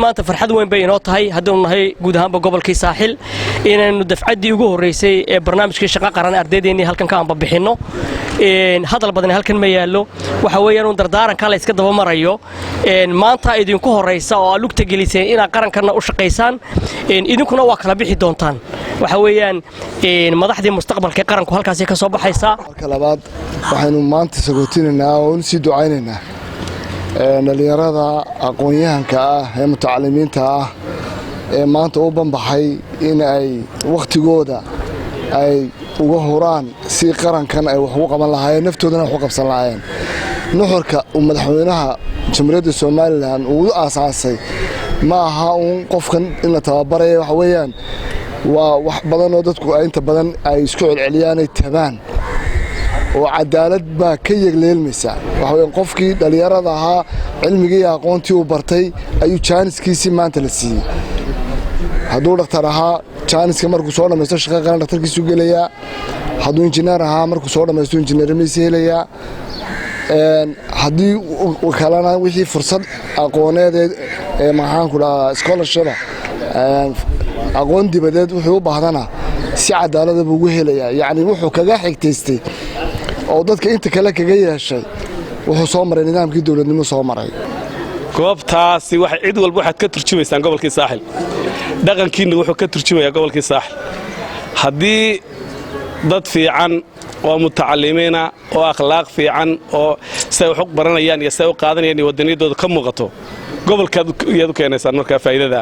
maanta farxad weyn bay inoo tahay haddii nahay guud ahaan gobolkii saaxil inaynu dafcadii ugu horeysay ee barnaamijkii shaqo qaran ardaydeennii halkan ka anba bixino hadal badan halkan ma yaalo waxa weeyaan uu dardaaranka la iska daba marayo maanta idinku horeysa oo lugta geliseen ina qarankana u shaqeysaan idinkuna waa kala bixi doontaan waxa weeyaan madaxdii mustaqbalka qaranku halkaas ka soo baxaysa marka labaad waxaynu maanta sagootineynaa oo si ducayneynaa dhalinyarada aqoon-yahanka ah ee mutacalimiinta ah ee maanta u banbaxay in ay wakhtigooda ay uga huraan si qarankan ay wax ugu qaban lahaayeen naftoodana wax u qabsan lahaayeen nuxurka madaxweynaha jamhuuriyadda Soomaaliland uu aasaasay ma aha uun qofkan in la tababarayo waxa weeyaan waa wax badan oo dadku inta badan ay isku celceliyaan ay tabaan oo cadaalad baa ka yegleelmaysa waxa weeyaan qofkii dhalinyarada ahaa cilmigii aqoontii uu bartay ayuu jaaniskiisii maanta la siiyay hadduu dhaqtar ahaa jaaniska markuu soo dhammaysto shaqo qaran dhaqtarkiisu gelayaa hadduu injineer ahaa markuu soo dhammaysto injineerimiisa helayaa haddii kalena wixii fursad aqooneed ee maxaan ku dhahaa scholarship aqoon dibadeed wuxuu u baahdana si cadaalad ah ugu helayaa yacni wuxuu kaga xigtaystay oo dadka inta kale kaga yeeshay wuxuu soo maray nidaamkii dawladnimo soo maray goobtaasi waxa cid walba waxaad ka turjumaysaan gobolkii saaxil dhaqankiina wuxuu ka turjumayaa gobolkii saaxil haddii dad fiican oo mutacalimiina oo akhlaaq fiican oo say wax u baranayaan iyo say u qaadanayaan wadaniyadooda ka muuqato gobolkaad iyadu keenaysaan markaa faa'iidada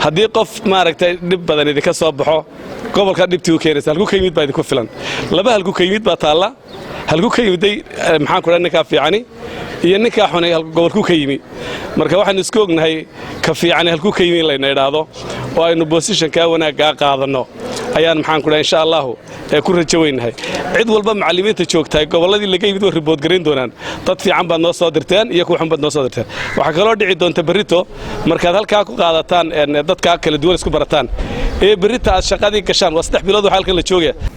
haddii qof maaragtay dib badan idinka soo baxo gobolka dhibtii u keenaysa halku ka yimid baa idinku filan laba halku ka yimid baa taalla halku ka yimiday maxaan ku dhahay ninka fiicani iyo ninka xunay halku gobolku ka yimi marka waxaan isku ognahay ka fiicani halku ka yimi la yiraahdo oo aynu position ka wanaaga qaadano ayaan maxaan ku dhahay insha Allah ee ku rajaynahay cid walba macallimiinta joogtay goboladii laga yimid oo report gareyn doonaan dad fiican baad noo soo dirteen iyo ku xun baad noo soo dirteen waxa kale oo dhici doonta berrito markaad halka ku qaadataan dadka kala duwan isku barataan ee berrito aad shaqadii gashaan waa 3 bilood waxa halkan la joogay